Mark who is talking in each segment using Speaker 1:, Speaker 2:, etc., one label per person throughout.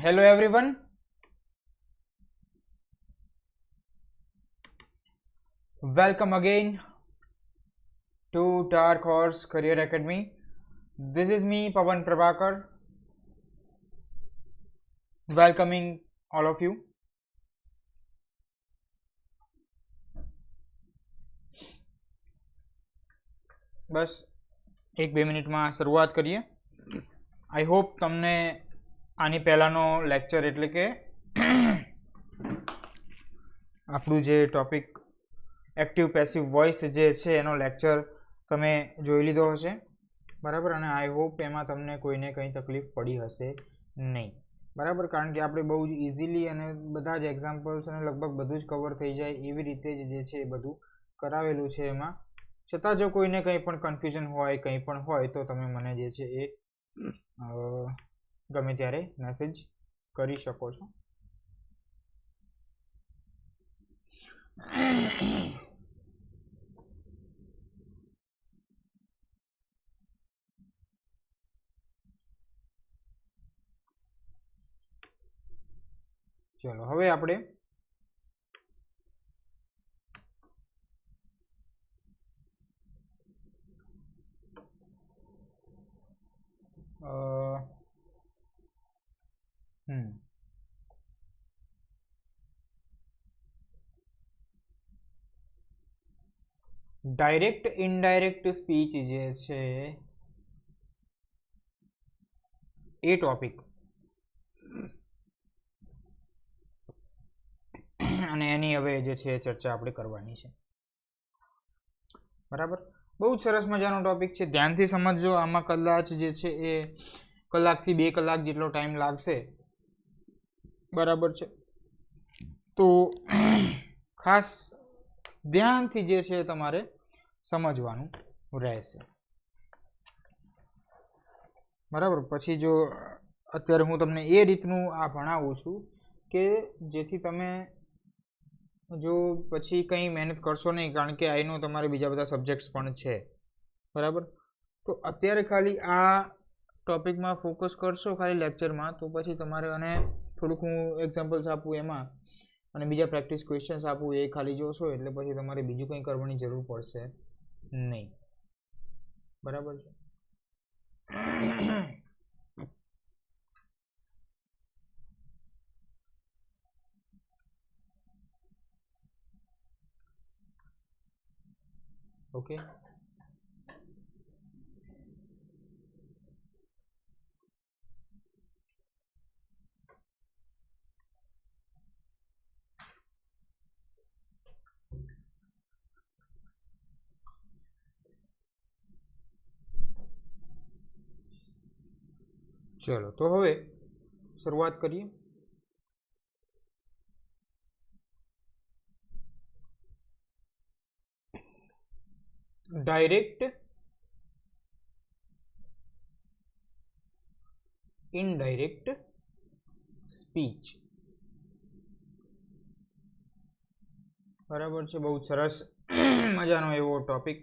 Speaker 1: Hello everyone. Welcome again to Dark Horse Career Academy. This is me, Pawan Prabhakar, welcoming all of you. બસ 1-2 મિનિટમાં શરૂઆત કરીએ. I hope તમને આની પહેલાંનો lecture એટલે કે આપણું જે ટોપિક એક્ટિવ પેસિવ વોઇસ જે છે એનો લેક્ચર તમે જોઈ લીધો હશે, બરાબર. અને આઈ હોપ એમાં તમને કોઈને કંઈ તકલીફ પડી હશે નહીં, બરાબર. કારણ કે આપણે બહુ જ ઇઝીલી અને બધા જ એક્ઝામ્પલ્સ અને લગભગ બધું જ કવર થઈ જાય એવી રીતે જ જે છે એ બધું કરાવેલું છે એમાં. છતાં જો કોઈને કંઈ પણ કન્ફ્યુઝન હોય, કંઈ પણ હોય તો તમે મને જે છે એ ગમે ત્યારે મેસેજ કરી શકો છો. ચલો હવે આપણે ડાયરેક્ટ ઇનડાયરેક્ટ સ્પીચ જે છે એ ટોપિક અને એની હવે જે છે ચર્ચા આપણે કરવાની છે, બરાબર. બહુ જ સરસ મજાનો ટોપિક છે, ધ્યાનથી સમજજો. આમાં કદાચ જે છે એ 1 થી 2 કલાક જેટલો ટાઈમ લાગશે, બરાબર છે. તો ખાસ ધ્યાનથી જે છે તમારે સમજવાનું રહેશે, બરાબર. પછી જો અત્યારે હું તમને એ રીતનું આ ભણાવું છું કે જેથી તમે જો પછી કંઈ મહેનત કરશો નહીં, કારણ કે આઈનો તમારે બીજા બધા સબ્જેક્ટ્સ પણ છે, બરાબર. તો અત્યારે ખાલી આ ટોપિકમાં ફોકસ કરશો ખાલી લેક્ચરમાં, તો પછી તમારે અને થોડુંક હું એક્ઝામ્પલ્સ આપું એમાં અને બીજા પ્રેક્ટિસ ક્વેશ્ચન્સ આપું એ ખાલી જોશો એટલે પછી તમારે બીજું કંઈ કરવાની જરૂર પડશે નહીં, બરાબર છે. ઓકે, ચલો તો હવે શરૂઆત કરીએ. ડાયરેક્ટ ઇનડાયરેક્ટ સ્પીચ, બરાબર છે. બહુ સરસ મજાનો એવો ટોપિક.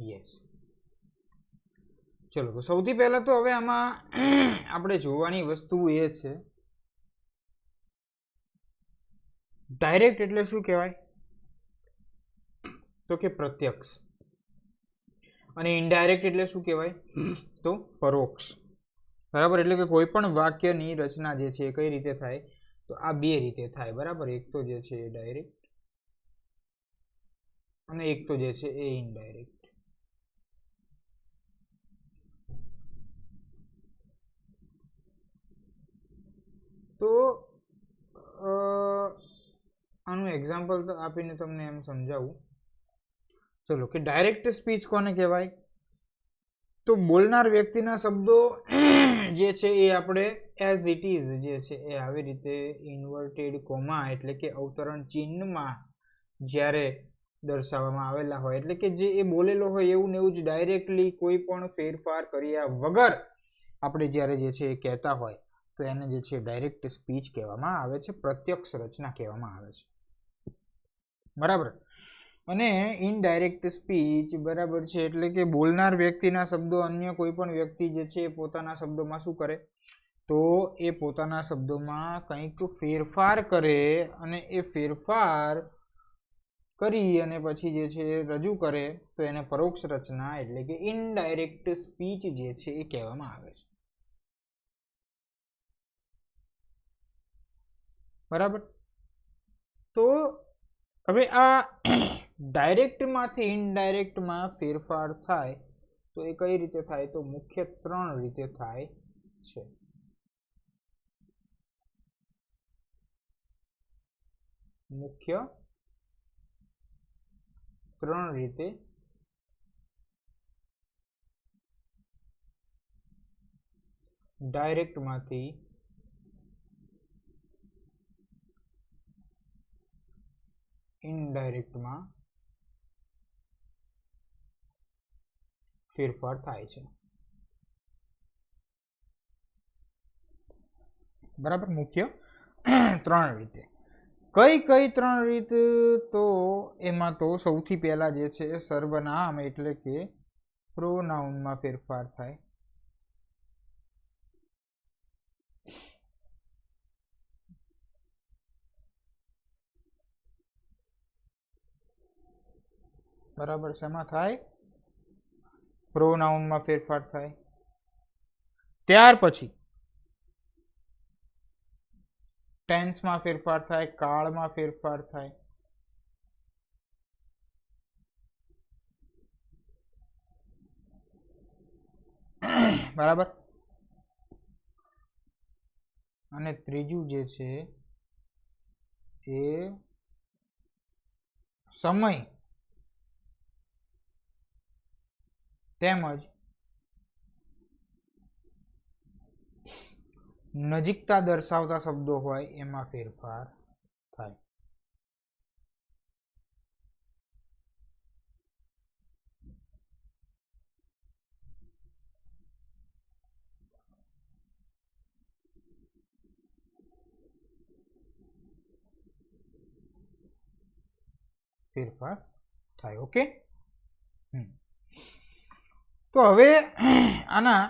Speaker 1: યસ, ચલો તો સૌથી પહેલા તો હવે આમાં આપણે જોવાની વસ્તુ એ છે ડાયરેક્ટ એટલે શું કહેવાય, તો કે પ્રત્યક્ષ. અને ઇનડાયરેક્ટ એટલે શું કહેવાય, તો પરોક્ષ, બરાબર. એટલે કે કોઈ પણ વાક્યની રચના જે છે એ કઈ રીતે થાય, તો આ 2 રીતે થાય, બરાબર. એક તો જે છે એ ડાયરેક્ટ અને એક તો જે છે એ ઇનડાયરેક્ટ. તો આનું એક્ઝામ્પલ આપીને તમને એમ સમજાવું. ચલો કે ડાયરેક્ટ સ્પીચ કોને કહેવાય, તો બોલનાર વ્યક્તિના શબ્દો જે છે એ આપણે એઝ ઇટ ઇઝ જે છે એ આવી રીતે ઇન્વર્ટેડ કોમા એટલે કે અવતરણ ચિહ્નમાં જ્યારે દર્શાવવામાં આવેલા હોય, એટલે કે જે એ બોલેલો હોય એવું ને એવું જ ડાયરેક્ટલી કોઈ પણ ફેરફાર કર્યા વગર આપણે જ્યારે જે છે એ કહેતા હોય તો એને જે છે ડાયરેક્ટ સ્પીચ કહેવામાં આવે છે, પ્રત્યક્ષ રચના કહેવામાં આવે છે, બરાબર. અને ઇનડાયરેક્ટ સ્પીચ બરાબર છે એટલે કે બોલનાર વ્યક્તિના શબ્દો અન્ય કોઈ પણ વ્યક્તિ જે છે એ પોતાના શબ્દોમાં શું કરે, તો એ પોતાના શબ્દોમાં કંઈક ફેરફાર કરે અને એ ફેરફાર કરી અને પછી જે છે રજૂ કરે તો એને પરોક્ષ રચના એટલે કે ઇનડાયરેક્ટ સ્પીચ જે છે એ કહેવામાં આવે છે. બરાબર. તો હવે આ ડાયરેક્ટમાંથી ઇનડાયરેક્ટમાં ફેરફાર થાય તો એ કઈ રીતે થાય, તો મુખ્ય 3 રીતે થાય છે. મુખ્ય 3 રીતે ડાયરેક્ટમાંથી ઇનડાયરેક્ટમાં ફેરફાર થાય છે. બરાબર. મુખ્ય 3 રીતે. કઈ 3 રીત, તો એમાં તો સૌથી પહેલા જે છે સર્વનામ એટલે કે પ્રોનાઉનમાં ફેરફાર થાય. બરાબર. શેમાં થાય? પ્રોનાઉનમાં ફેરફાર થાય. ત્યાર પછી ટેન્સમાં ફેરફાર થાય, કાળમાં ફેરફાર થાય. બરાબર. અને ત્રીજું જે છે એ સમય તેમજ નજીકતા દર્શાવતા શબ્દો હોય એમાં ફેરફાર થાય. ફેરફાર થાય. ઓકે. તો હવે આના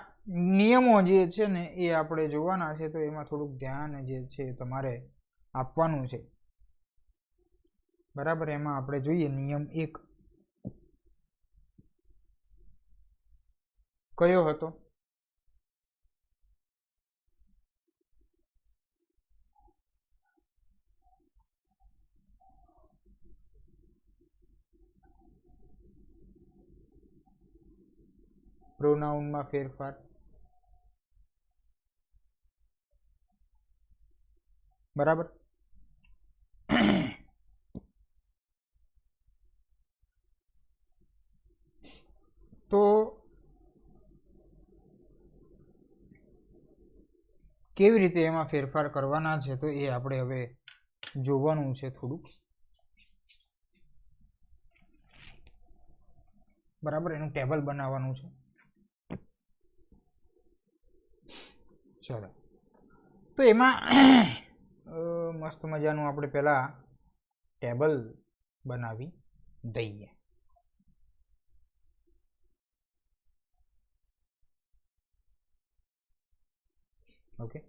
Speaker 1: નિયમો જે છે ને એ આપણે જોવાના છે, તો એમાં થોડુંક ધ્યાન જે છે તમારે આપવાનું છે. બરાબર. એમાં આપણે જોઈએ નિયમ 1 કયો હતો? પ્રોનાઉનમાં ફેરફાર. બરાબર. તો કેવી રીતે એમાં ફેરફાર કરવાના છે તો એ આપણે હવે જોવાનું છે થોડુંક. બરાબર. એનું ટેબલ બનાવવાનું છે. ચલો. તો એમાં મસ્ત મજાનું આપણે પહેલા ટેબલ બનાવી દઈએ. ઓકે.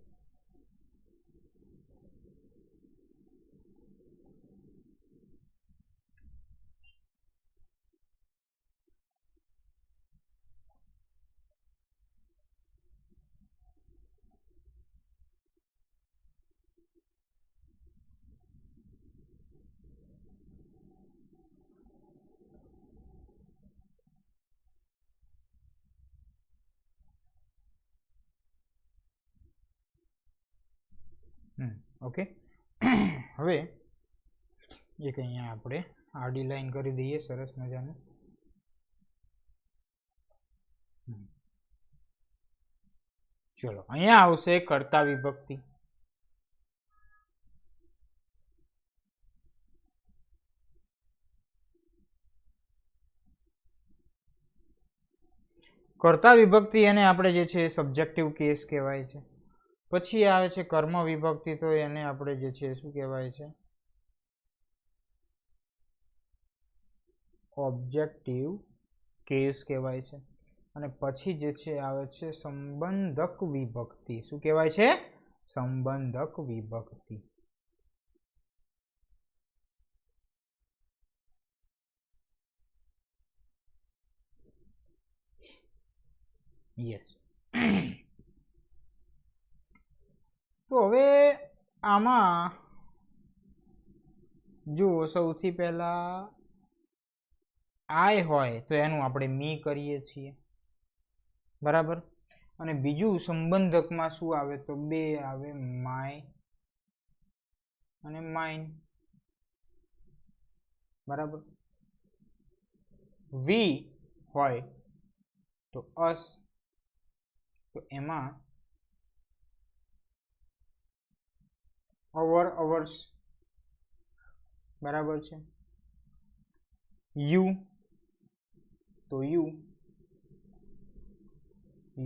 Speaker 1: ઓકે. હવે એક અહીંયા આપણે આડી લાઈન કરી દઈએ સરસ મજાનું. ચલો. અહીંયા આવશે કર્તા વિભક્તિ. કર્તા વિભક્તિ એને આપણે જે છે સબ્જેક્ટિવ કેસ કહેવાય છે. પછી આવે છે કર્મ વિભક્તિ, તો એને આપણે જે છે શું કહેવાય છે? ઓબ્જેક્ટિવ કેસ કહેવાય છે. અને પછી જે છે આવે છે સંબંધક વિભક્તિ. શું કહેવાય છે? સંબંધક વિભક્તિ. યસ. તો હવે આમાં જો સૌથી પહેલા આય હોય તો એનું આપણે મી કરીએ છીએ, બરાબર. અને બીજું સંબંધકમાં શું આવે તો બે આવે, માય અને માઇન, બરાબર. વી હોય તો અસ, તો એમાં અવર અવર્સ, બરાબર છે. યુ તો યુ,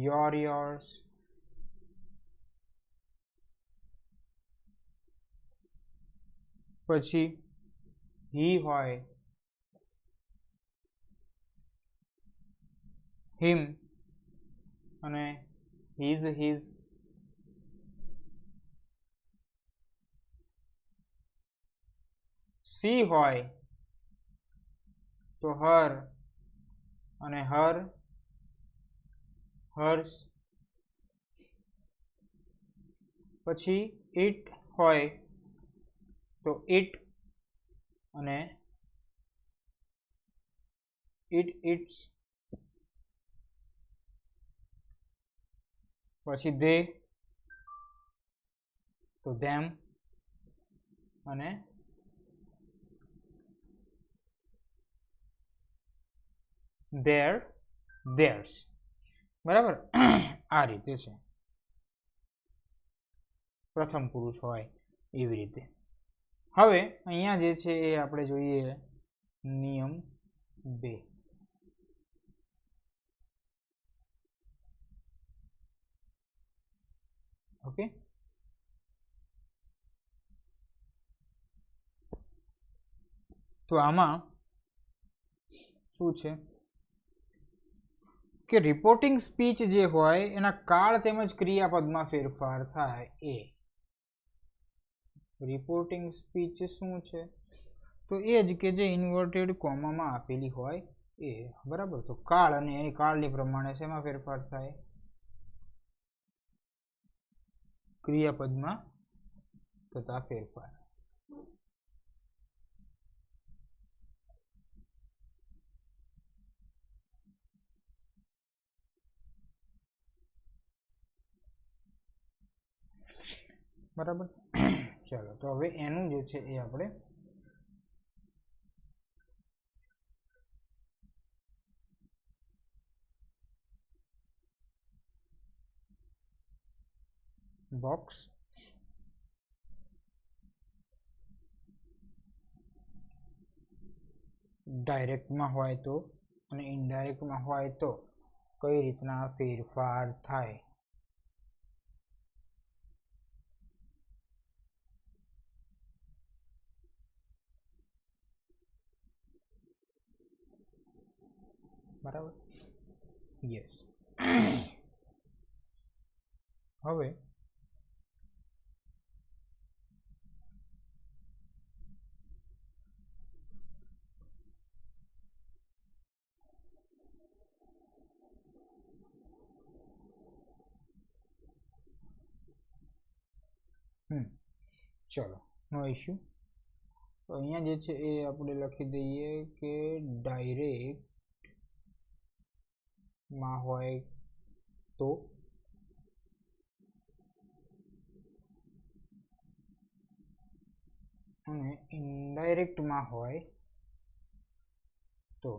Speaker 1: યોર યોર્સ, પછી હી હોય હિમ અને હિઝ હિઝ, સી હોય તો હર અને હર હર્સ, પછી ઇટ હોય તો ઇટ અને ઇટ ઇટ્સ, પછી દે તો ધેમ અને ધેર ધેર્સ, બરાબર. આ રીતે છે પ્રથમ પુરુષ હોય એવી રીતે. હવે અહીંયા જે છે એ આપણે જોઈએ નિયમ 2. ઓકે, તો આમાં શું છે કે રિપોર્ટિંગ સ્પીચ જે હોય એના કાળ તેમજ ક્રિયાપદમાં ફેરફાર થાય. એ રિપોર્ટિંગ સ્પીચ શું છે તો એ જ કે જે ઇન્વર્ટેડ કોમામાં આપેલી હોય એ, બરાબર. તો કાળ અને એની કાળની પ્રમાણે શેમાં ફેરફાર થાય? ક્રિયાપદમાં થતા ફેરફાર. બરાબર. ચાલો તો હવે એનું જે છે એ આપણે બોક્સ ડાયરેક્ટમાં હોય તો અને ઇનડાયરેક્ટમાં હોય તો કઈ રીતના ફેરફાર થાય. બરાબર. યસ. હવે ચલો, નો ઇશ્યુ. તો અહીંયા જે છે એ આપણે લખી દઈએ કે ડાયરેક્ટમાં હોય તો અને ઇનડાયરેક્ટમાં હોય તો.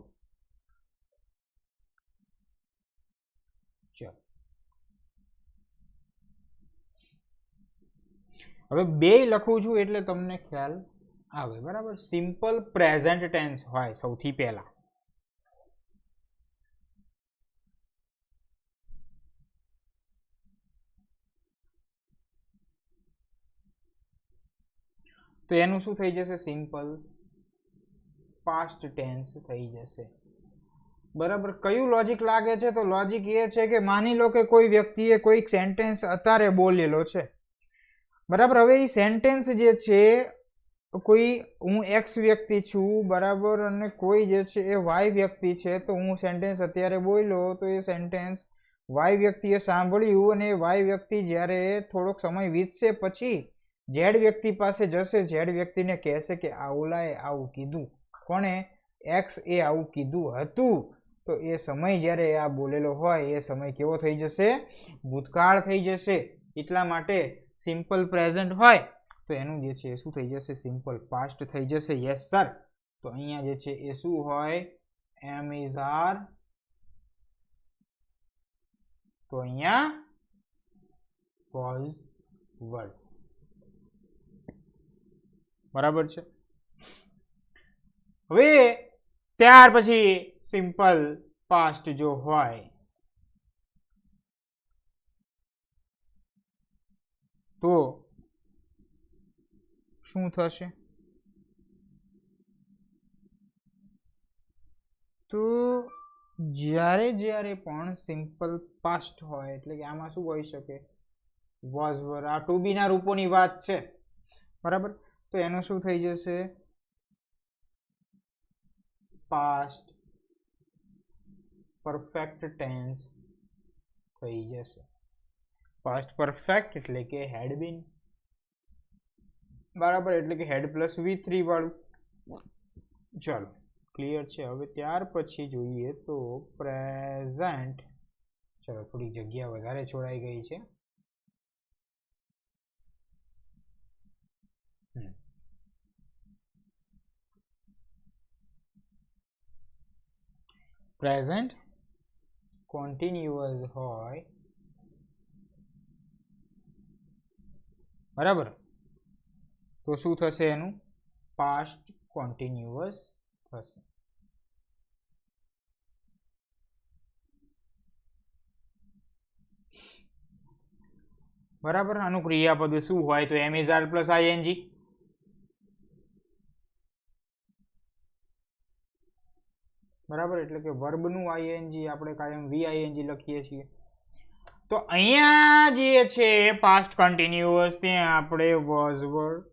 Speaker 1: ચાલો હવે બે લખું છું એટલે તમને ખ્યાલ આવે, બરાબર. સિમ્પલ પ્રેઝન્ટ ટેન્સ હોય સૌથી પહેલા, તો એનું શું થઈ જશે? સિમ્પલ પાસ્ટ ટેન્સ થઈ જશે. બરાબર. કયું લોજિક લાગે છે? તો લોજિક એ છે કે માની લો કે કોઈ વ્યક્તિએ કોઈ સેન્ટેન્સ અત્યારે બોલેલો છે. બરાબર. હવે એ સેન્ટેન્સ જે છે, કોઈ હું એક્સ વ્યક્તિ છું, બરાબર, અને કોઈ જે છે એ વાય વ્યક્તિ છે. તો હું સેન્ટેન્સ અત્યારે બોલ્યો તો એ સેન્ટેન્સ વાય વ્યક્તિએ સાંભળ્યું, અને વાય વ્યક્તિ જ્યારે થોડોક સમય વીતશે પછી ઝેડ વ્યક્તિ પાસે જશે, ઝેડ વ્યક્તિને કહેશે કે આ ઓલાએ આવું કીધું. કોણે? એક્સ એ આવું કીધું હતું. તો એ સમય જ્યારે આ બોલેલો હોય એ સમય કેવો થઈ જશે? ભૂતકાળ થઈ જશે. એટલા માટે સિમ્પલ પ્રેઝન્ટ હોય તો એનું જે છે એ શું થઈ જશે? સિમ્પલ પાસ્ટ થઈ જશે. Yes sir. તો અહીંયા જે છે એ શું હોય? એમ ઇઝ આર. તો અહીંયા વોઝ વર્ડ. બરાબર છે. હવે ત્યાર પછી સિમ્પલ પાસ્ટ જો હોય તો શું થશે? તો જ્યારે પણ સિમ્પલ પાસ્ટ હોય એટલે કે આમાં શું હોઈ શકે? વોઝ વર. આ ટુ બી ના રૂપોની વાત છે. બરાબર. તો એનું શું થઈ જશે? પાસ્ટ પરફેક્ટ ટેન્સ થઈ જશે. પાસ્ટ પરફેક્ટ એટલે કે હેડ બીન. બરાબર. એટલે કે હેડ પ્લસ V3 વાળું. ચાલો, ક્લિયર છે. હવે ત્યાર પછી જોઈએ તો પ્રેઝન્ટ. ચલો, થોડી જગ્યા વધારે છોડાઈ ગઈ છે. પ્રેઝન્ટ કોન્ટિન્યુઅસ હોય, બરાબર, તો શું થશે? એનું પાસ્ટ કોન્ટિન્યુઅસ થશે. બરાબર. આનું ક્રિયાપદ શું હોય? તો એમ ઇઝ આર પ્લસ આઈએનજી. બરાબર. એટલે કે વર્બનું આઈએનજી આપણે કાયમ VING લખીએ છીએ. તો અહીંયા જે છે પાસ્ટ કન્ટિન્યુઅસ, ત્યાં આપણે વોઝ વર્ડ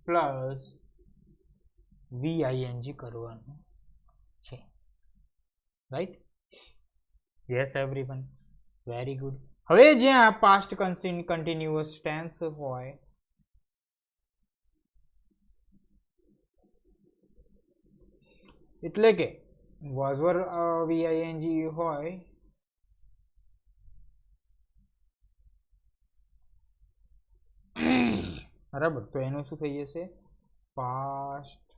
Speaker 1: પ્લસ VING કરવાનું છે. Right? Yes everyone. Very good. હવે જ્યાં પાસ્ટ કન્ટિન્યુઅસ ટેન્સ હોય એટલે કે વોઝ વર્ડ VING હોય, બરાબર, તો એનું શું થઈ જશે? Past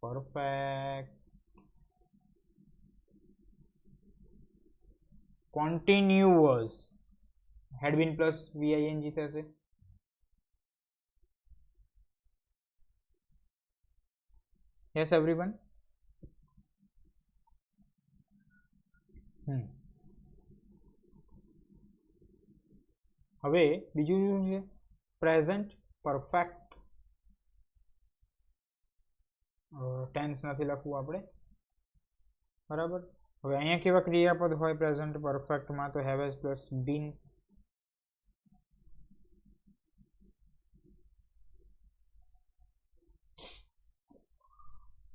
Speaker 1: perfect continuous had been plus VING થશે. Yes everyone. હવે બીજું શું છે? પ્રેઝન્ટ પરફેક્ટ ટેન્સ નથી લખવું આપણે. બરાબર. હવે અહીંયા કેવા ક્રિયાપદ હોય પ્રેઝન્ટ પરફેક્ટમાં? તો હેવ હેઝ પ્લસ બીન.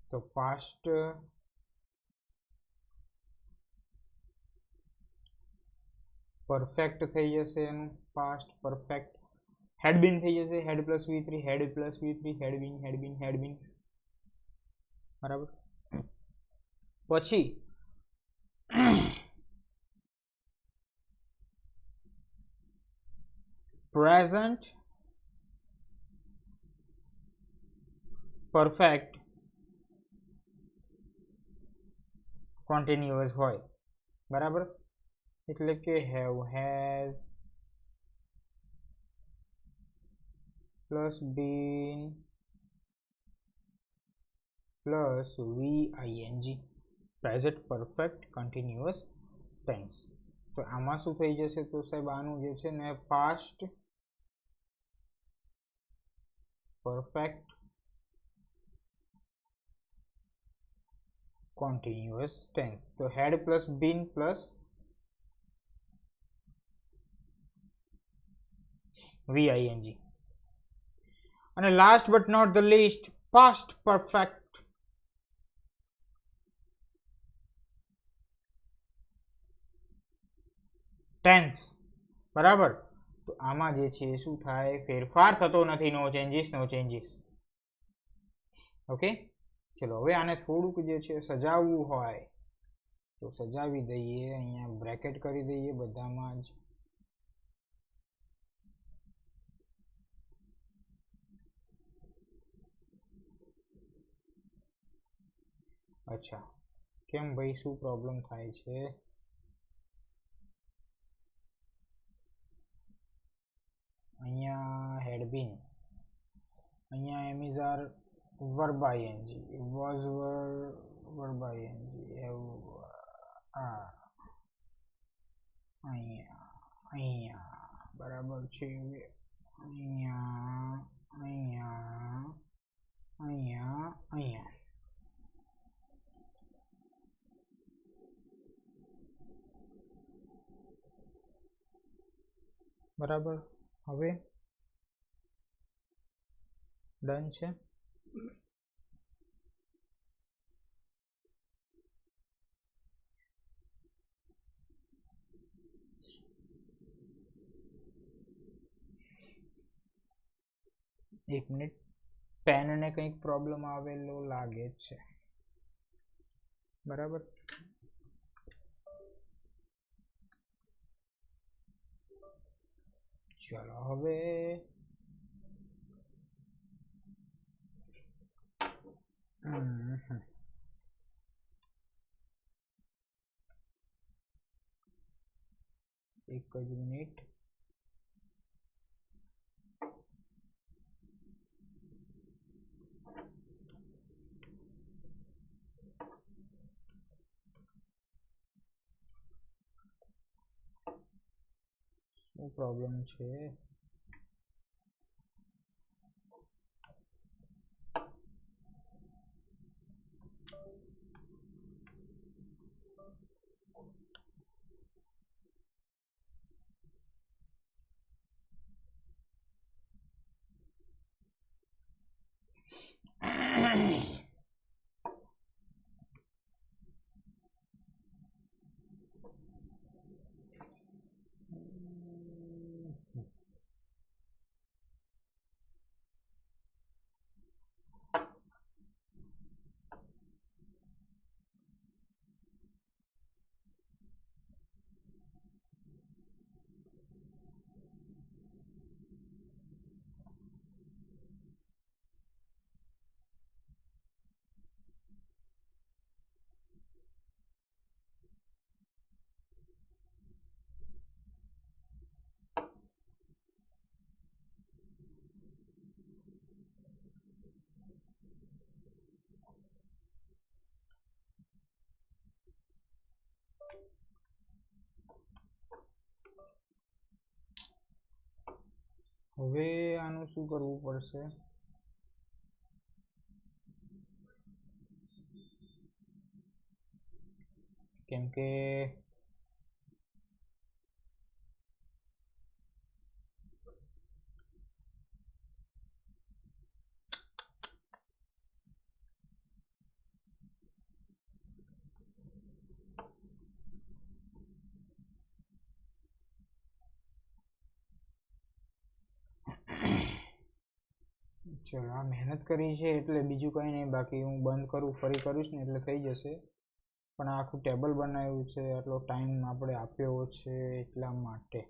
Speaker 1: તો પાસ્ટ પરફેક્ટ થઈ જશે. એનું પાસ્ટ પરફેક્ટ હેડ બીન થઈ જશે. Had plus V3, had plus V3, had been, had been, had been. બરાબર. પછી પ્રેઝન્ટ પરફેક્ટ કોન્ટિન્યુઅસ હોય, બરાબર. એટલે કે have has plus been plus VING. Present perfect continuous tense. તો આમાં શું થઈ જશે? તો સાહેબ આનું જે છે ને પાસ્ટ perfect continuous tense. તો had plus been plus VING. અને last but not the least, past perfect tense. બરાબર. તો આમાં જે છે શું થાય, ફેરફાર થતો નથી, નો ચેન્જીસ. ઓકે, ચલો હવે આને થોડુંક જે છે સજાવવું હોય તો સજાવી દઈએ. અહીંયા બ્રેકેટ કરી દઈએ બધામાં જ. અચ્છા, કેમ ભાઈ, શું પ્રોબ્લેમ થાય છે? અહીંયા હેડ બીન, અહીંયા એમિઝાર verb ing, was verb ing, અહીંયા બરાબર છે. અહીંયા બરાબર. હવે ડન છે. એક મિનિટ, પેનને કંઈક પ્રોબ્લેમ આવેલો લાગે છે. બરાબર. ચલો હવે એક જ મિનિટ. શું પ્રોબ્લેમ છે? હવે આનું શું કરવું પડશે? કેમ કે ચલો, આ મહેનત કરી છે એટલે બીજું કંઈ નહીં. બાકી હું બંધ કરું, ફરી કરીશ ને એટલે થઈ જશે. પણ આ આખું ટેબલ બનાવ્યું છે, આટલો ટાઈમ આપણે આપ્યો છે એટલા માટે.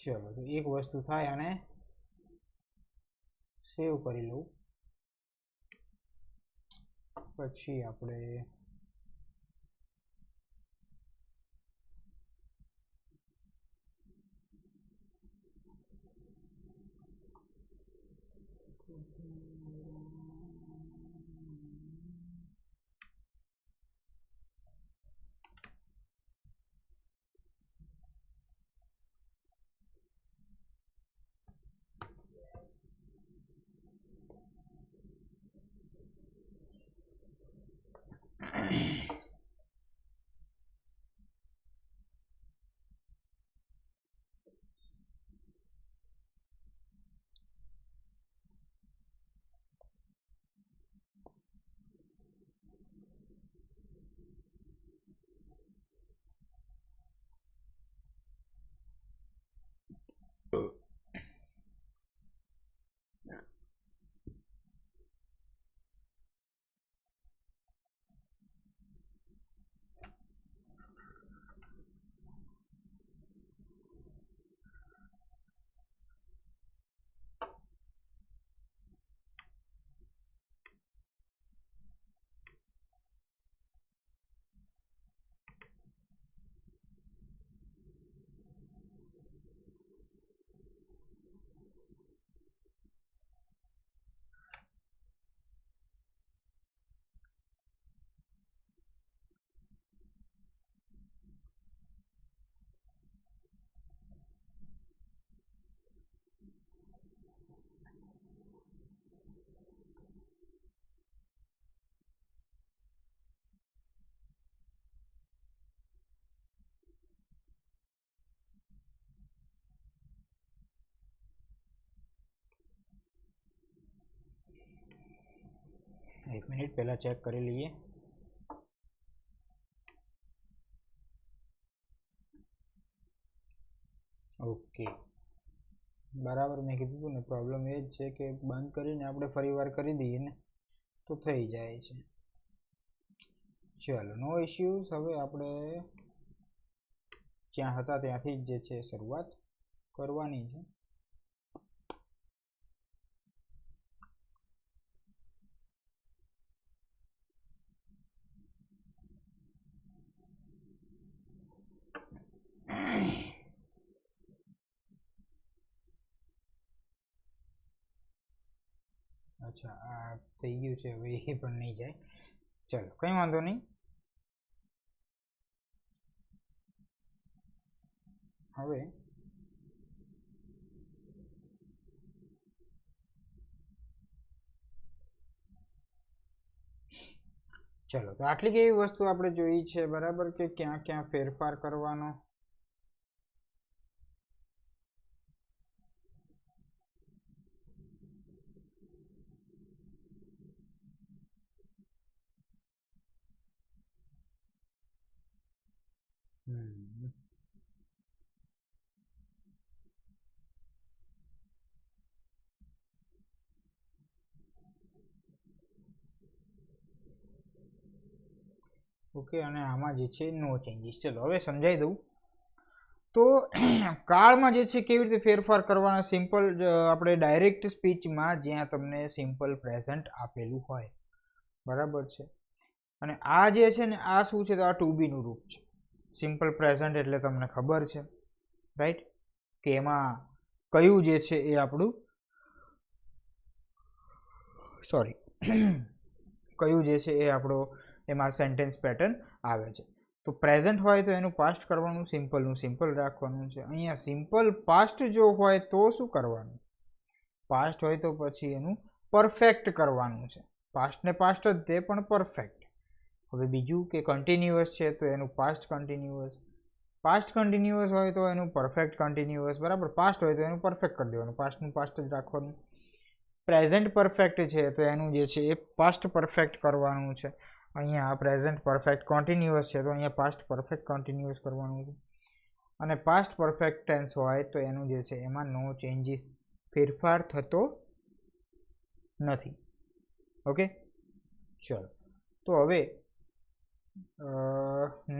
Speaker 1: ચલો, તો એક વસ્તુ થાય, અને સેવ કરી લઉં, પછી આપણે એક મિનિટ પહેલાં ચેક કરી લઈએ. ઓકે, બરાબર. મેં કીધું હતું ને, પ્રોબ્લેમ એ જ છે કે બંધ કરીને આપણે ફરી વાર કરી દઈએ ને તો થઈ જાય છે. ચલો, નો ઇશ્યુઝ. હવે આપણે જ્યાં હતા ત્યાંથી જ જે છે શરૂઆત કરવાની છે. અચ્છા, આ થઈ ગયું છે, હવે એ પણ નહીં જાય. ચલો, કંઈ વાંધો નહીં. હવે ચલો, તો આટલી કેવી વસ્તુ આપણે જોઈ છે, બરાબર, કે ક્યાં ક્યાં ફેરફાર કરવાનો. ઓકે, અને આમાં જે છે નો ચેન્જીસ. ચલો, હવે સમજાવી દઉં. તો કાળમાં જે છે કેવી રીતે ફેરફાર કરવાના, સિમ્પલ આપણે ડાયરેક્ટ સ્પીચમાં જ્યાં તમને સિમ્પલ પ્રેઝન્ટ આપેલું હોય, બરાબર છે. અને આ જે છે ને, આ શું છે, તો આ ટુ બીનું રૂપ છે. સિમ્પલ પ્રેઝન્ટ એટલે તમને ખબર છે, રાઈટ, કે એમાં કયું જે છે એ આપણું કયું જે છે એ આપણો એમાં સેન્ટેન્સ પેટર્ન આવે છે. તો પ્રેઝન્ટ હોય તો એનું પાસ્ટ કરવાનું, સિમ્પલનું સિમ્પલ રાખવાનું છે. અહીંયા સિમ્પલ પાસ્ટ જો હોય તો શું કરવાનું, પાસ્ટ હોય તો પછી એનું પરફેક્ટ કરવાનું છે. પાસ્ટને પાસ્ટ જ તે, પણ પરફેક્ટ. હવે બીજું કે કન્ટિન્યુઅસ છે તો એનું પાસ્ટ કન્ટિન્યુઅસ, પાસ્ટ કન્ટિન્યુઅસ હોય તો એનું પરફેક્ટ કન્ટિન્યુઅસ, બરાબર. પાસ્ટ હોય તો એનું પરફેક્ટ કરી દેવાનું, પાસ્ટનું પાસ્ટ જ રાખવાનું. પ્રેઝન્ટ પરફેક્ટ છે તો એનું જે છે એ પાસ્ટ પરફેક્ટ કરવાનું છે. અહીંયા પ્રેઝન્ટ પરફેક્ટ કન્ટિન્યુઅસ છે તો અહીંયા પાસ્ટ પરફેક્ટ કન્ટિન્યુઅસ કરવાનું છે. અને પાસ્ટ પરફેક્ટ ટેન્સ હોય તો એનું જે છે એમાં નો ચેન્જીસ, ફેરફાર થતો નથી. ઓકે, ચલો. તો હવે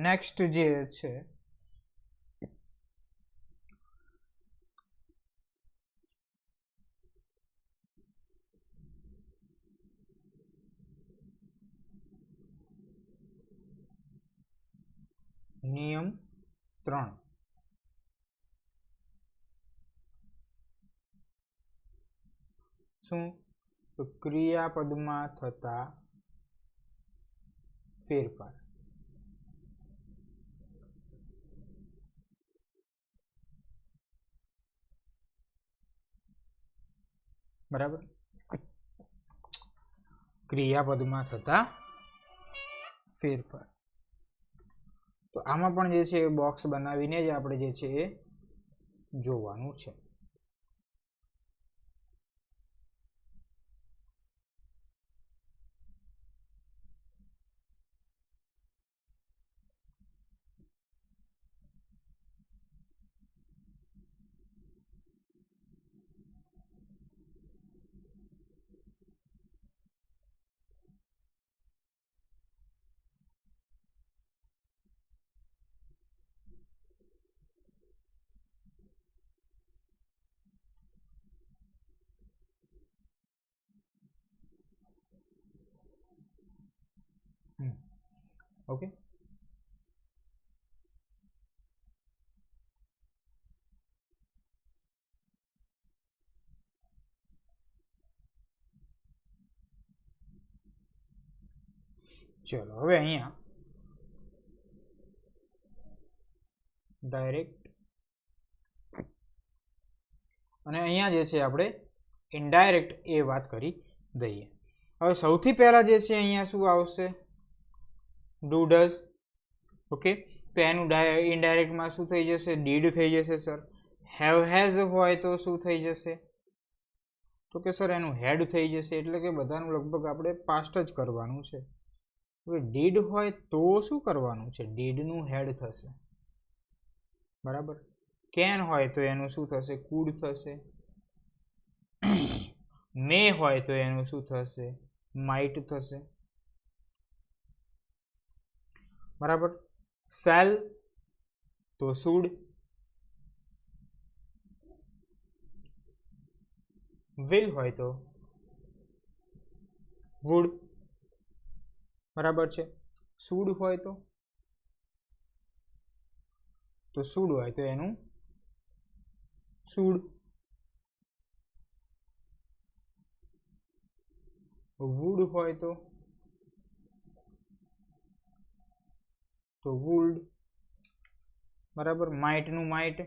Speaker 1: નેક્સ્ટ જે છે નિયમ 3. શું? તો ક્રિયાપદમાં થતા ફેરફાર. બરાબર, ક્રિયાપદમાં થતા ફેરફાર. તો આમાં પણ જે છે એ બોક્સ બનાવીને જ આપણે જે છે એ જોવાનું છે. ઓકે, ચલો. હવે અહીંયા ડાયરેક્ટ અને અહીંયા જે છે આપણે ઇનડાયરેક્ટ એ વાત કરી દઈએ. હવે સૌથી પહેલા જે છે અહીંયા શું આવશે, ડુ ડઝ. ઓકે, તો એનું ઇનડાયરેક્ટમાં શું થઈ જશે, ડીડ થઈ જશે સર. હેવ હેઝ હોય તો શું થઈ જશે, તો કે સર એનું હેડ થઈ જશે, એટલે કે બધાનું લગભગ આપણે પાસ્ટ જ કરવાનું છે. હવે ડીડ હોય તો શું કરવાનું છે? ડીડનું હેડ થશે, બરાબર. કેન હોય તો એનું શું થશે? કુડ થશે. મે હોય તો એનું શું થશે? માઇટ થશે, બરાબર. સેલ તો શુડ, વિલ હોય તો વુડ, બરાબર છે. શુડ હોય તો શુડ હોય તો એનું શુડ, વુડ હોય તો વુડ, બરાબર. માઇટનું માઇટ,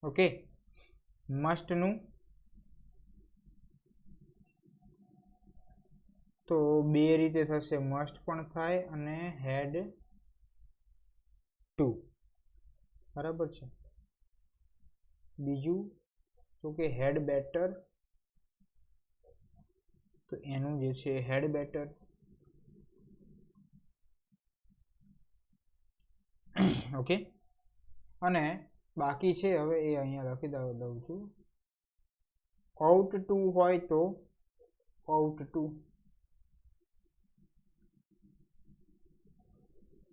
Speaker 1: ઓકે. મસ્ટનું તો બે રીતે થશે, મસ્ટ પણ થાય અને હેડ ટુ, બરાબર છે. બીજું તો કે હેડ બેટર, તો એનું જે છે હેડ બેટર. ઓકે. અને બાકી છે હવે એ અહીંયા લખી દઉં છું. આઉટ ટુ હોય તો આઉટ ટુ,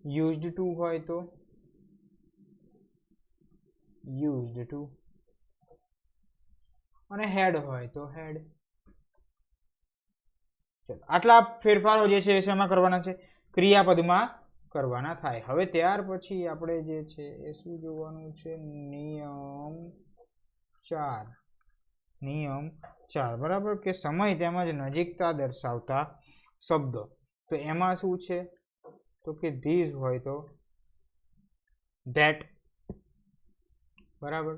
Speaker 1: યુઝડ ટુ હોય તો યુઝડ ટુ, અને હેડ હોય તો હેડ. ચલો, આટલા ફેરફારો જે છે એ શેમાં કરવાના છે? ક્રિયાપદમાં કરવાના થાય. હવે ત્યાર પછી આપણે જે છે એ શું જોવાનું છે? નિયમ 4. નિયમ 4, બરાબર. કે સમય તેમજ નજીકતા દર્શાવતા શબ્દો. તો એમાં શું છે? તો કે ધીઝ હોય તો ધેટ, બરાબર.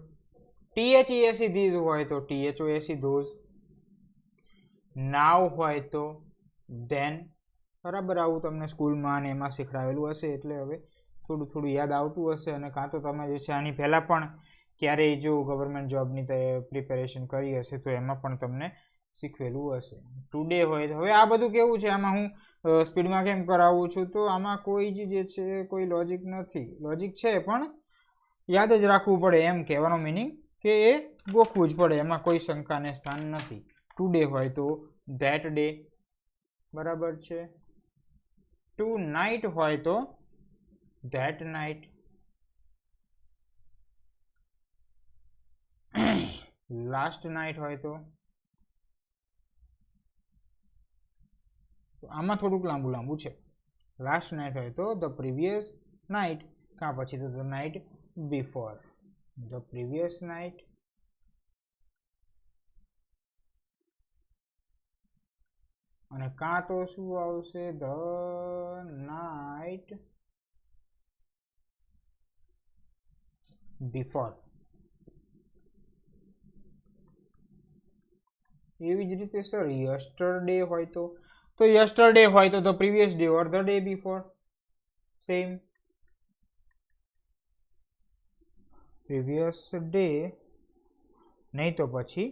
Speaker 1: THESE ધીઝ હોય તો THOSE ધોઝ. નાવ હોય તો ધેન, બરાબર. આવું તમને સ્કૂલમાં ને એમાં શીખડાવેલું હશે, એટલે હવે થોડું થોડું યાદ આવતું હશે. અને કાં તો તમે જે છે આની પહેલાં પણ ક્યારેય જો ગવર્મેન્ટ જોબની પ્રિપેરેશન કરી હશે તો એમાં પણ તમને શીખવેલું હશે. ટુડે હોય તો, હવે આ બધું કેવું છે, આમાં હું સ્પીડમાં કેમ કરાવું છું? તો આમાં કોઈ જ જે છે કોઈ લોજિક નથી. લોજિક છે પણ યાદ જ રાખવું પડે, એમ કહેવાનો મિનિંગ કે એ ગોખવું જ પડે, એમાં કોઈ શંકાને સ્થાન નથી. ટુડે હોય તો ધેટ ડે, બરાબર છે. ટુ નાઇટ હોય તો ધેટ નાઇટ. લાસ્ટ નાઇટ હોય તો આમાં થોડુંક લાંબુ છે. લાસ્ટ નાઇટ હોય તો ધ પ્રીવિયસ નાઇટ, કાં પછી તો the night before. The previous night, અને કાં તો શું આવશે? The night before. એવી જ રીતે સર યસ્ટરડે હોય તો યસ્ટરડે હોય તો the previous day or the day before. Same. Previous day નહીં તો પછી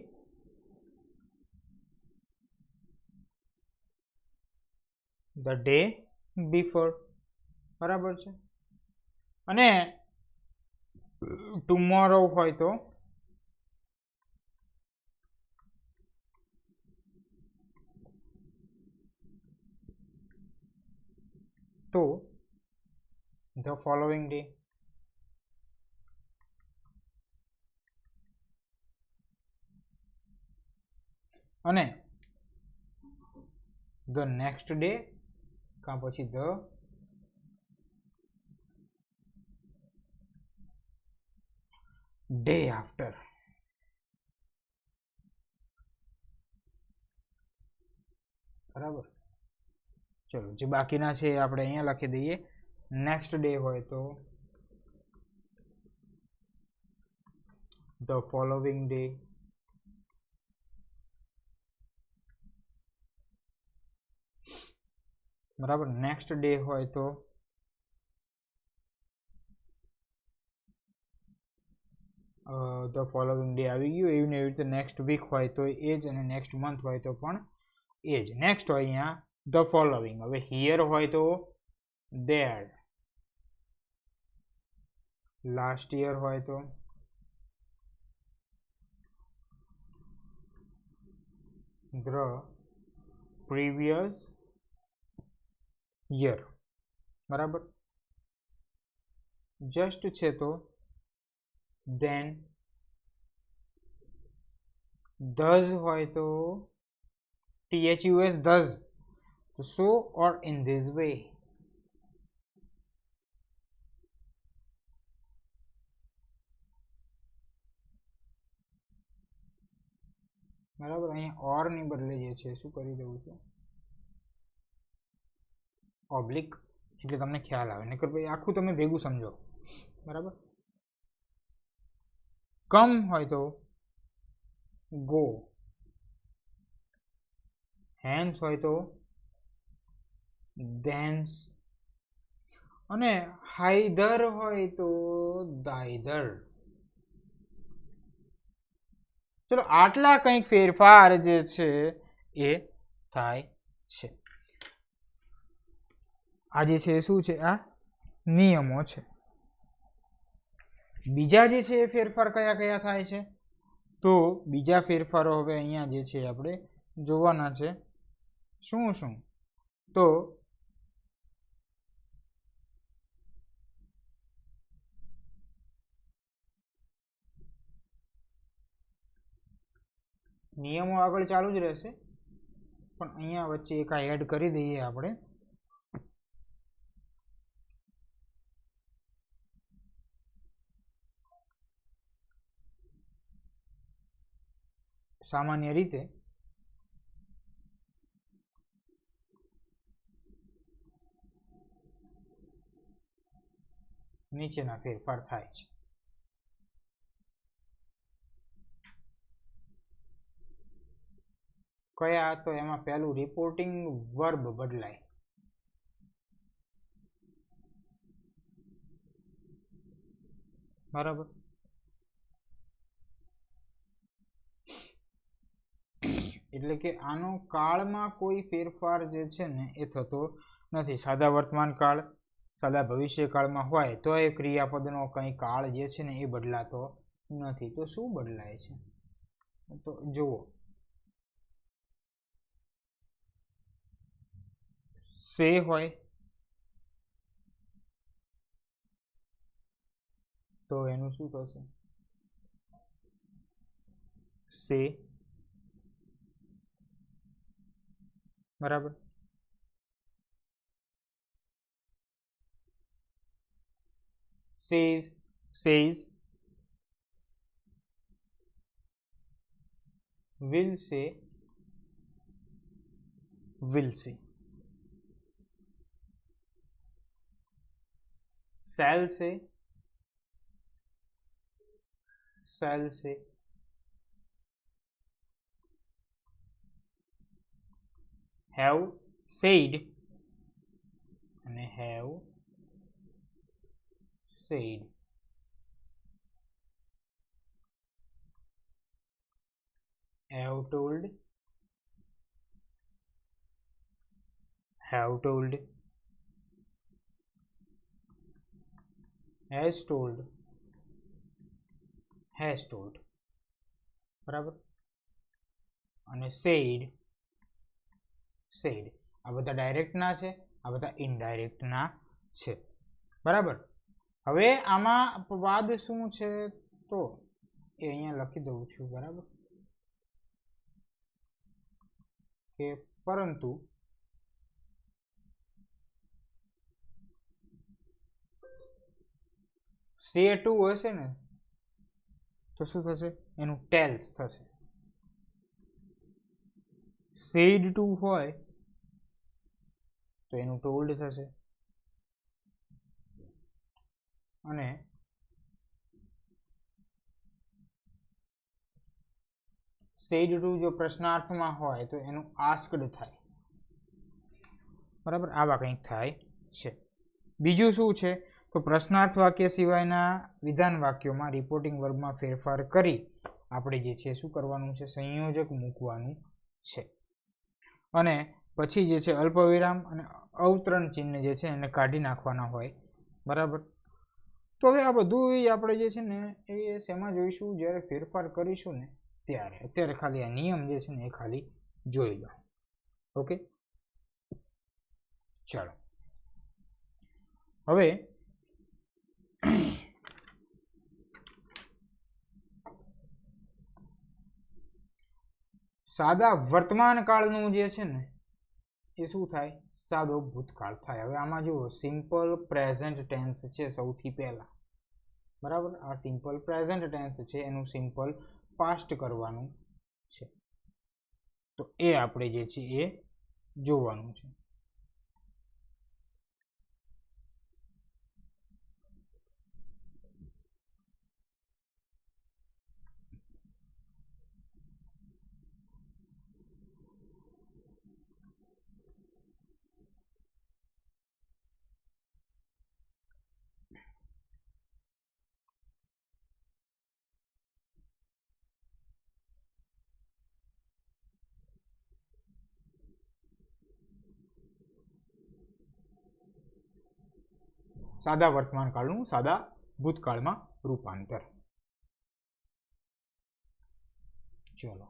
Speaker 1: ધ ડે બિફોર, બરાબર છે. અને ટુમોરો હોય તો ધ ફોલોઈંગ ડે. અને ધ નેક્સ્ટ ડે, કાં પછી ધ ડે આફ્ટર. બરાબર. ચલો, જે બાકીના છે આપણે અહીંયા લખી દઈએ. નેક્સ્ટ ડે હોય તો ધ ફોલોવિંગ ડે, બરાબર. નેક્સ્ટ ડે હોય તો ધ ફોલોવિંગ ડે આવી ગયું. એવી રીતે નેક્સ્ટ વીક હોય તો એ જ, અને નેક્સ્ટ મંથ હોય તો પણ એ જ. નેક્સ્ટ હોય અહીંયા ધ ફોલોવિંગ. હવે હિયર હોય તો દેર, લાસ્ટ યર હોય તો ધ પ્રીવિયસ યર. બરાબર. જસ્ટ છે તો then, thus હોય તો thus, thus, so or in this way. બરાબર. અહીંયા ઓર ની બદલે જે છે શું કરી દઉં છું, ઓબ્લિક, એટલે તમને ખ્યાલ આવે. નકર ભાઈ આખું તમે ભેગું સમજો. બરાબર. કમ હોય તો ગો, હેન્સ હોય તો ધેન્સ, અને હાઈધર હોય તો દાઈધર. ચલો આટલા કંઈક ફેરફાર જે છે એ થાય છે. આ જે છે શું છે, આ નિયમો છે. બીજા જે છે એ ફેરફાર કયા કયા થાય છે, તો બીજા ફેરફારો હવે અહીંયા જે છે આપણે જોવાના છે. શું શું, તો નિયમો આગળ ચાલુ જ રહેશે, પણ અહીંયા વચ્ચે એક આ એડ કરી દઈએ આપણે. સામાન્ય રીતે નીચેના ફેરફાર થાય છે. કયા, તો એમાં પહેલું રિપોર્ટિંગ વર્બ બદલાય. બરાબર. એટલે કે આનો કાળમાં કોઈ ફેરફાર જે છે ને એ થતો નથી. સાદા વર્તમાન કાળ, સાદા ભવિષ્ય કાળમાં હોય તો એ ક્રિયાપદનો કંઈ કાળ જે છે ને એ બદલાતો નથી. તો શું બદલાય છે, તો જુઓ, સે હોય તો એનું શું થશે, સે. બરાબર. says, says, will say, will say, shall say, shall say, have said અને have said. Have told, have told, has told, has told. બરાબર. અને said, said. આ બધા ડાયરેક્ટના છે, આ બધા ઇનડાયરેક્ટના છે. બરાબર. હવે આમાં વાદ શું છે, તો એ અહીંયા લખી દઉં છું. બરાબર, કે પરંતુ સે ટુ હશે ને તો શું થશે, એનું ટેલ્સ થશે. સેડ ટુ હોય તો એનું ટોલ્ડ થશે. અને સેડ ટુ જો પ્રશ્નાર્થમાં હોય તો એનું આસ્કડ થાય. બરાબર. આવા કંઈક થાય છે. બીજું શું છે, તો પ્રશ્નાર્થ વાક્ય સિવાયના વિધાન વાક્યોમાં રિપોર્ટિંગ વર્બમાં ફેરફાર કરી આપણે જે છે શું કરવાનું છે, સંયોજક મૂકવાનું છે. અને પછી જે છે અલ્પવિરામ અને અવતરણ ચિહ્ન જે છે એને કાઢી નાખવાના હોય, બરાબર. તો હવે આ બધું આપણે જે છે ને એ શેમાં જોઈશું, જ્યારે ફેરફાર કરીશું ને ત્યારે. અત્યારે ખાલી આ નિયમ જે છે ને એ ખાલી જોઈ લો. ઓકે, ચાલો હવે સાદા વર્તમાન કાળનું જે છે ને એ શું થાય, સાદો ભૂતકાળ થાય. હવે આમાં જુઓ, સિમ્પલ પ્રેઝન્ટ ટેન્સ છે સૌથી પહેલા, બરાબર. આ સિમ્પલ પ્રેઝન્ટ ટેન્સ છે, એનું સિમ્પલ પાસ્ટ કરવાનું છે. તો એ આપણે જે છે એ જોવાનું છે. સાદા વર્તમાન કાળનું સાદા ભૂતકાળમાં રૂપાંતર. ચલો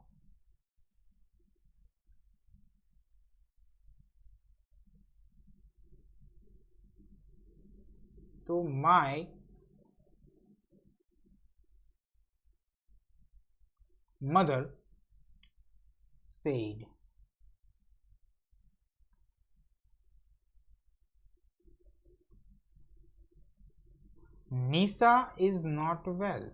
Speaker 1: તો my mother said. Nisa is not well.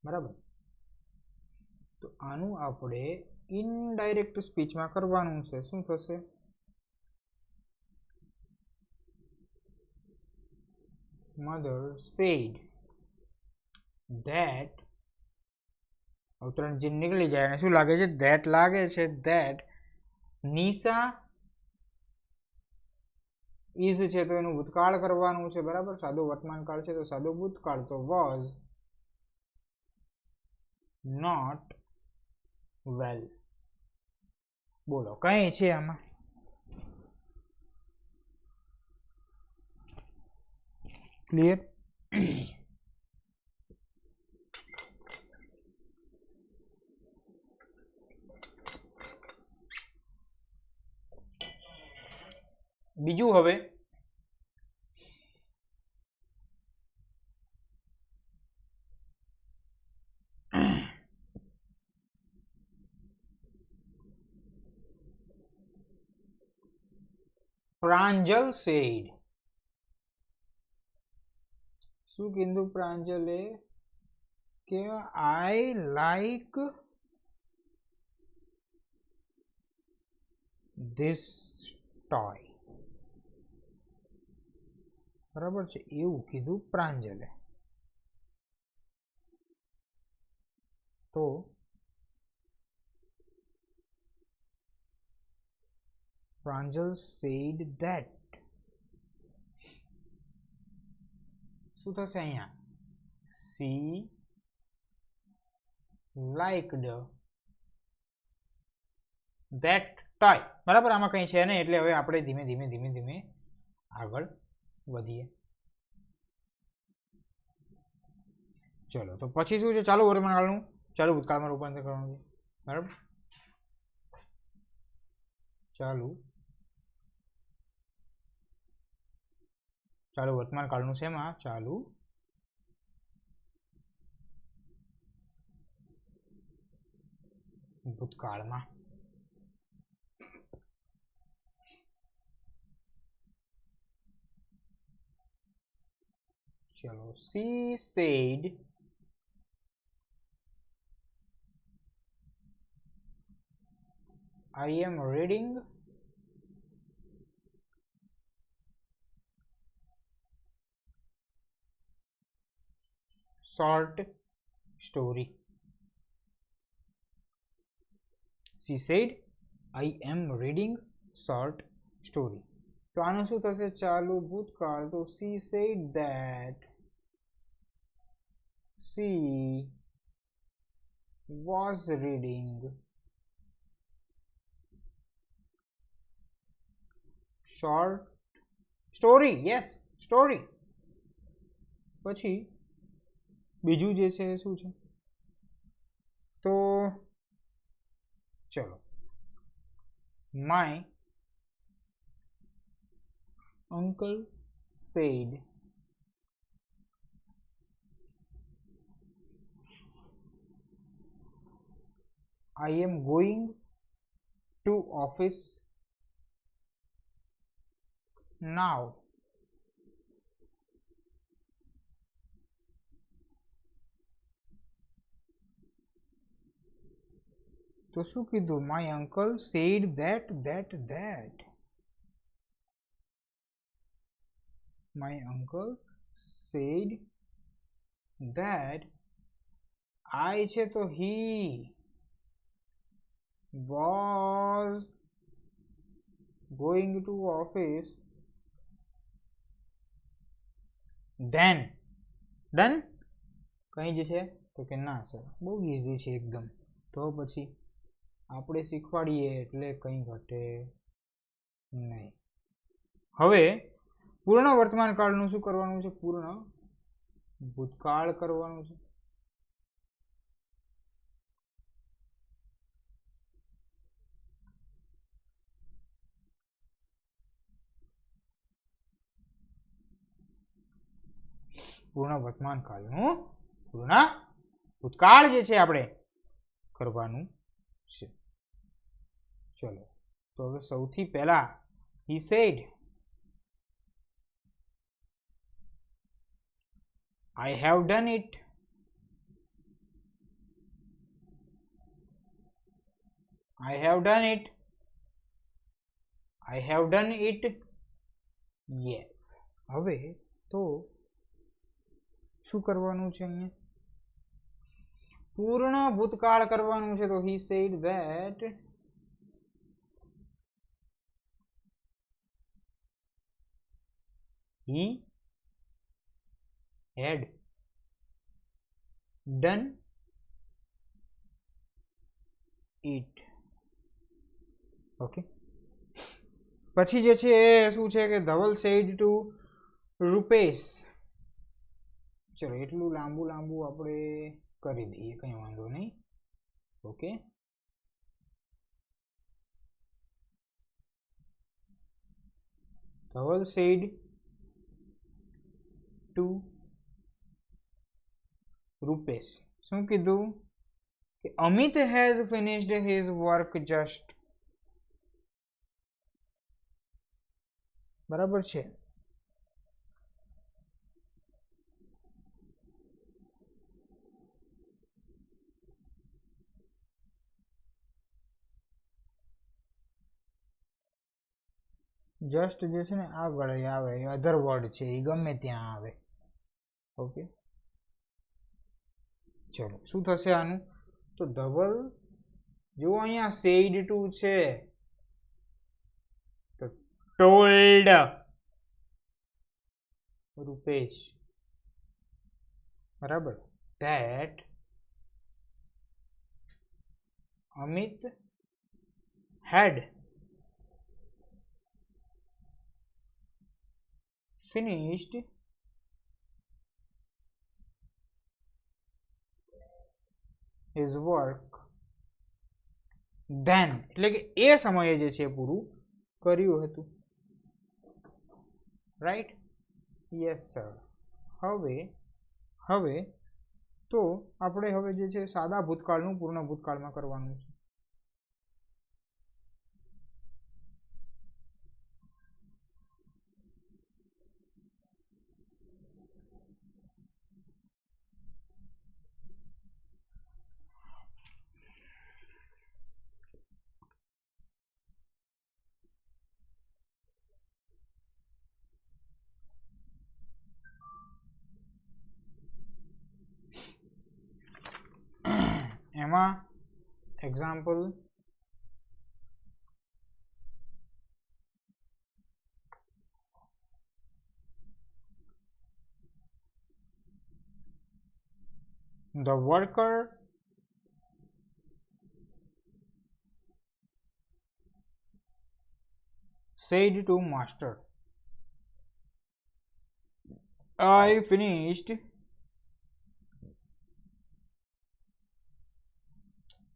Speaker 1: બરાબર. તો આનું આપણે ઇનડાયરેક્ટ સ્પીચમાં કરવાનું છે. શું થશે, mother said that, અવતરણ ચિહ્ન નીકળી જાય અને શું લાગે છે, that લાગે છે. that Nisa is છે તો એનું ભૂતકાળ કરવાનું છે, બરાબર. સાદો વર્તમાન કાળ છે તો સાદો ભૂતકાળ, તો was not well. બોલો કઈ છે આમાં, ક્લિયર? બીજું હવે પ્રાંજલ said. શું કીધું પ્રાંજલે, કે આઈ લાઈક ધીસ ટોય, બરાબર છે, એવું કીધું પ્રાંજલે. તો પ્રાંજલ said that. શું થશે અહીંયા, she liked that toy, બરાબર. આમાં કંઈ છે નહીં એટલે હવે આપણે ધીમે ધીમે ધીમે ધીમે આગળ વધીએ. ચલો તો પછી શું છે, ચાલુ વર્તમાન કાળનું ચાલુ ભૂતકાળમાં રૂપાંતર કરવાનું છે, બરાબર. ચાલુ વર્તમાન કાળનું શેમાં, ચાલુ ભૂતકાળમાં. ચલો, she said I am reading short story. she said, I am reading short story. તો આનું શું થશે? ચાલુ ભૂતકાળ. તો she said that she was reading short story. Yes, story. પછી બીજું જે છે એ શું છે? તો ચલો, my uncle said I am going to office now. તો શું કીધું? My uncle said that. My uncle said that I છે તો he was going to office then. Done? કઈ જ છે? તો કે ના સર, બહુ ઇઝી છે એકદમ. તો પછી આપણે શીખવાડીએ એટલે કંઈ ઘટે નહીં. હવે પૂર્ણ વર્તમાન કાળનું શું કરવાનું છે? પૂર્ણ ભૂતકાળ કરવાનું છે. પૂર્ણ વર્તમાન કાળનું પૂર્ણ ભૂતકાળ જે છે આપણે કરવાનું છે. ચલો, તો હવે સૌથી પહેલા he said I have done it. I have done it. I have done it. Yes. હવે તો શું કરવાનું છે? અહીંયા પૂર્ણ ભૂતકાળ કરવાનું છે. તો he said that he had done it. Okay, પછી જે છે એ શું છે કે ધવલ said to રૂપેશ. ચલો, એટલું લાંબુ આપણે કરી દઈએ, કંઈ વાંધો નહીં. Okay, Dhaval said to Rupesh. શું કીધું? કે Amit has finished his work just. બરાબર છે? જસ્ટ જે છે ને આગળ આવે, અધર વર્ડ છે, એ ગમે ત્યાં આવે. ઓકે, ચલો શું થશે આનું? તો ધવલ, જો અહીંયા સેડ ટુ છે તો ટોલ્ડ રૂપેશ, બરાબર, that Amit had finished his work then. એટલે કે એ સમયે જે છે પૂરું કર્યું હતું. રાઈટ? Yes sir. હવે તો આપણે હવે જે છે સાદા ભૂતકાળનું પૂર્ણ ભૂતકાળમાં કરવાનું છે. એમાં example The worker said to master, I finished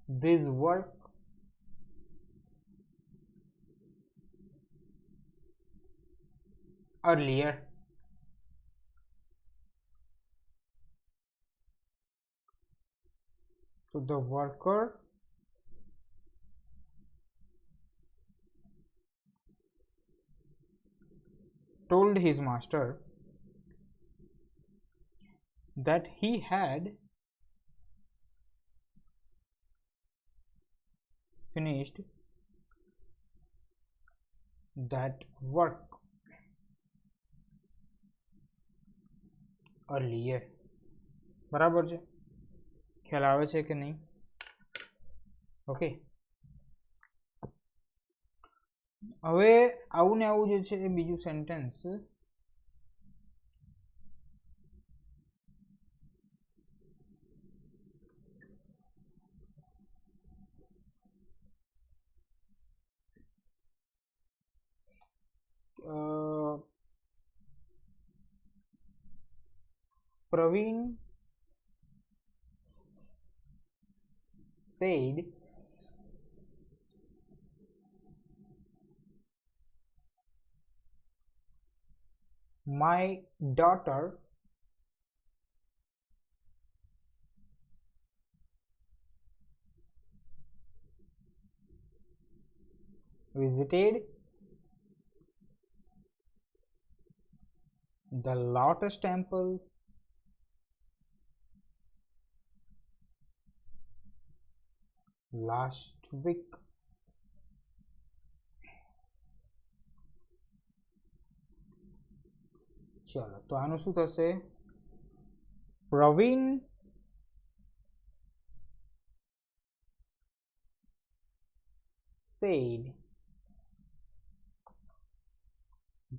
Speaker 1: this work earlier. So the worker told his master that he had finished that work earlier. બરાબર છે, ખ્યાલ આવે છે કે નહીં? ઓકે, હવે આવું ને આવું જે છે એ બીજું sentence Praveen said my daughter visited the Lotus Temple last week. ચલો, તો આનું શું થશે? Pravin said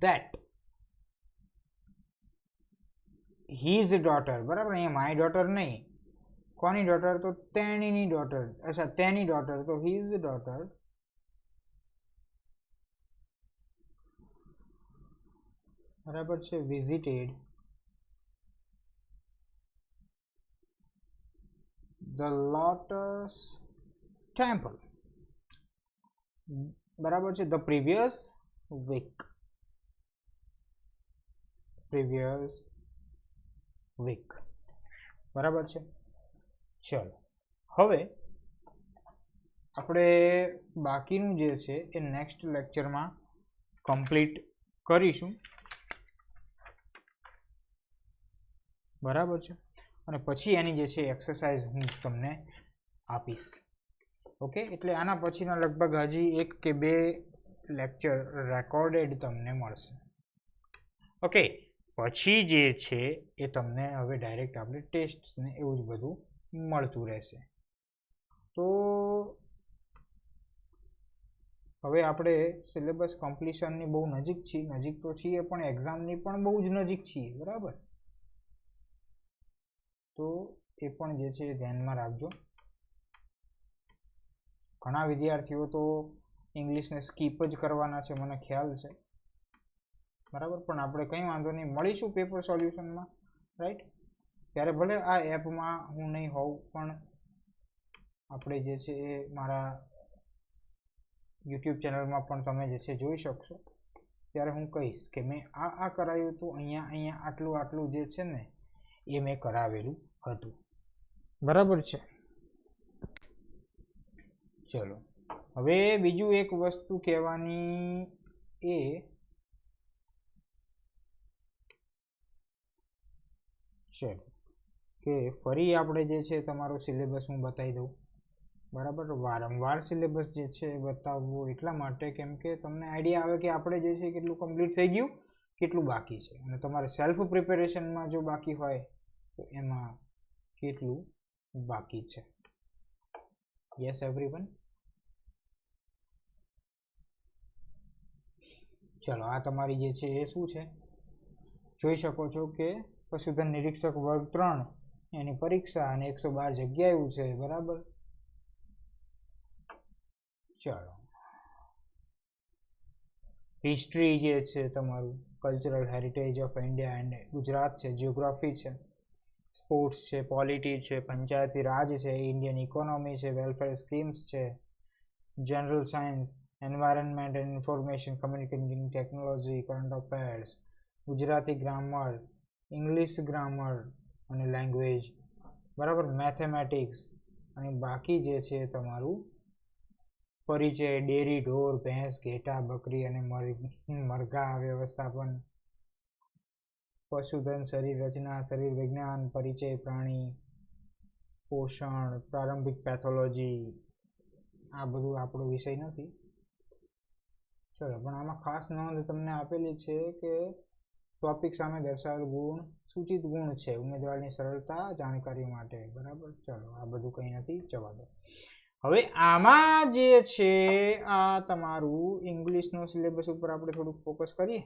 Speaker 1: that his daughter, બરાબર, અહીંયા માય ડોટર નહીં, કોની ડોટર? તો તેણીની ડોટર. અચ્છા, તેની ડોટર, તો his daughter બરાબર છે, visited the Lotus Temple બરાબર છે, the previous week. બરાબર છે. ચલો, હવે આપણે બાકીનું જે છે એ નેક્સ્ટ લેક્ચરમાં કમ્પ્લીટ કરીશું. બરાબર છે, અને પછી એની જે છે એક્સરસાઇઝ હું તમને આપીશ. ઓકે, એટલે આના પછીના લગભગ હજી 1 કે 2 લેક્ચર રેકોર્ડેડ તમને મળશે. ઓકે, પછી જે છે એ તમને હવે ડાયરેક્ટ આપણે ટેસ્ટ ને એવું જ બધું મળતું રહેશે. તો હવે આપણે સિલેબસ કમ્પ્લીશનની બહુ નજીક તો છીએ, પણ એક્ઝામની પણ બહુ જ નજીક છીએ. બરાબર, તો એ પણ જે છે ધ્યાનમાં રાખજો. ઘણા વિદ્યાર્થીઓ તો ઇંગ્લિશને સ્કીપ જ કરવાના છે, મને ખ્યાલ છે. બરાબર, પણ આપણે કંઈ વાંધો નહીં, મળીશું પેપર સોલ્યુશનમાં, રાઈટ? ત્યારે ભલે આ એપમાં હું નહીં હોઉં, પણ આપણે જે છે એ મારા યુટ્યુબ ચેનલમાં પણ તમે જે છે જોઈ શકશો. ત્યારે હું કહીશ કે મેં આ કરાયું હતું, અહીંયા આટલું જે છે ને એ મેં કરાવેલું હતું. બરાબર છે. ચલો, હવે બીજું એક વસ્તુ કહેવાની એ ચલો કે ફરી આપણે જે છે તમારો સિલેબસ હું બતાવી દઉં. બરાબર, વારંવાર સિલેબસ જે છે એ બતાવવું એટલા માટે કેમ કે તમને આઈડિયા આવે કે આપણે જે છે કેટલું કમ્પ્લીટ થઈ ગયું, કેટલું બાકી છે, અને તમારે સેલ્ફ પ્રિપેરેશનમાં જો બાકી હોય તો એમાં કેટલું બાકી છે. Yes everyone? ચલો, આ તમારી જે છે એ શું છે જોઈ શકો છો કે પશુધન નિરીક્ષક વર્ગ 3 એની પરીક્ષા અને 112 જગ્યા એવું છે, બરાબર. ચાલો, હિસ્ટ્રી જે છે તમારું, cultural heritage of India and Gujarat છે, જિયોગ્રાફી છે, સ્પોર્ટ્સ છે, પોલિટી છે, પંચાયતી રાજ છે, ઇન્ડિયન ઇકોનોમી છે, વેલફેર સ્કીમ્સ છે, general science, environment and information communication technology, current affairs, Gujarati grammar, English grammar અને લેંગ્વેજ, બરાબર, મેથેમેટિક્સ, અને બાકી જે છે તમારું પરિચય, ડેરી, ઢોર, ભેંસ, ઘેટા, બકરી અને મરઘા વ્યવસ્થાપન, પશુધન, શરીર રચના, શરીર વિજ્ઞાન, પરિચય પ્રાણી, પોષણ, પ્રારંભિક પેથોલોજી, આ બધું આપણો વિષય નથી. ચલો, પણ આમાં ખાસ નોંધ તમને આપેલી છે કે ટોપિક સામે દર્શાવેલ ગુણ સૂચિત ગુણ છે ઉમેદવારની સરળતા જાણકારી માટે, બરાબર. ચલો, આ બધું કંઈ નથી, જવા દો. હવે આમાં જે છે આ તમારું ઇંગ્લિશનો સિલેબસ ઉપર આપણે થોડુંક ફોકસ કરીએ.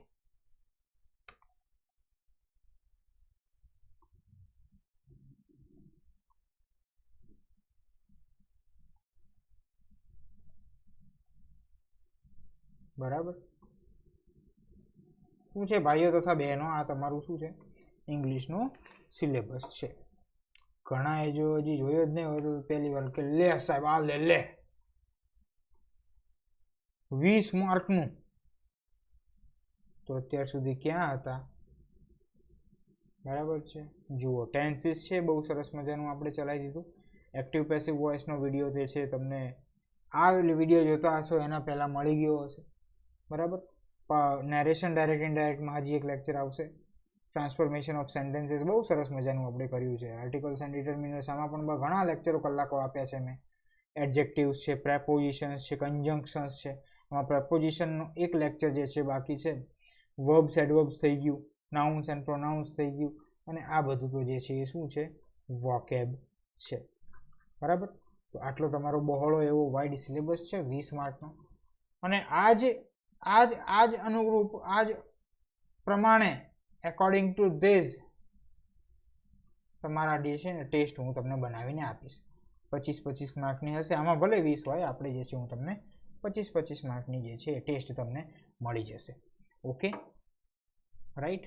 Speaker 1: બરાબર, શું છે ભાઈઓ તથા બહેનો, આ તમારું શું છે ઇંગ્લિશનો સિલેબસ છે. ઘણા એ જો હજી જોયો જ નહીં હોય તો પહેલી વાર કે લે સાહેબ આ લે 20 માર્કનું, તો અત્યાર સુધી ક્યાં હતા, બરાબર છે. જુઓ, ટેન્સીસ છે, બહુ સરસ મજાનું આપણે ચલાવી દીધું. એક્ટિવ પેસિવ વોઇસનો વિડીયો જે છે તમને આ વિડીયો જોતા હશો એના પહેલાં મળી ગયો હશે, બરાબર. નેરેશન ડાયરેક્ટ ઇનડાયરેક્ટમાં હજી એક લેક્ચર આવશે. ટ્રાન્સફોર્મેશન ઓફ સેન્ટેન્સીસ બહુ સરસ મજાનું આપણે કર્યું છે. આર્ટિકલ્સ એન્ડ ડિટર્મિનર્સ, આમાં પણ ઘણા લેક્ચરો કલાકો આપ્યા છે મેં. એડજેક્ટિવ્સ છે, પ્રેપોઝિશન્સ છે, કન્જંક્શન્સ છે. આમાં પ્રેપોઝિશનનો એક લેક્ચર જે છે બાકી છે. વર્બ્સ એડવર્બ્સ થઈ ગયું, નાઉન્સ એન્ડ પ્રોનાઉન્સ થઈ ગયું, અને આ બધું તો જે છે એ શું છે, વોકેબ છે, બરાબર. તો આટલો તમારો બહોળો એવો વાઇડ સિલેબસ છે 20 માર્કનો. અને આજ અનુરૂપ આજ પ્રમાણે એકોર્ડિંગ ટુ ધીસ તમારા જે છે ને ટેસ્ટ હું તમને બનાવીને આપીશ. 25 માર્કની હશે, આમાં ભલે 20 હોય, આપણે જે છે હું તમને 25 માર્કની જે છે ટેસ્ટ તમને મળી જશે. ઓકે, રાઈટ,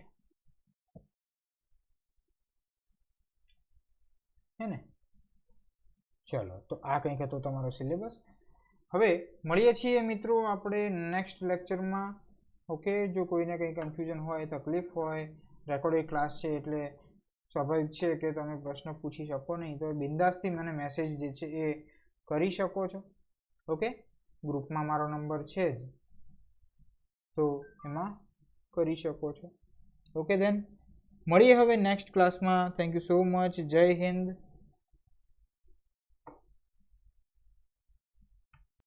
Speaker 1: હે ને. ચલો, તો આ કંઈક હતો તમારો સિલેબસ. હવે મળીએ છીએ મિત્રો આપણે નેક્સ્ટ લેક્ચરમાં. ઓકે, જો કોઈને કંઈ કન્ફ્યુઝન હોય, તકલીફ હોય, રેકોર્ડેડ ક્લાસ છે એટલે સ્વાભાવિક છે કે તમે પ્રશ્ન પૂછી શકો નહીં, તો બિંદાસથી મને મેસેજ જે છે એ કરી શકો છો. ઓકે, ગ્રુપમાં મારો નંબર છે જ, તો એમાં કરી શકો છો. ઓકે દેન, મળીએ હવે નેક્સ્ટ ક્લાસમાં. Thank you so much. જય હિન્દ.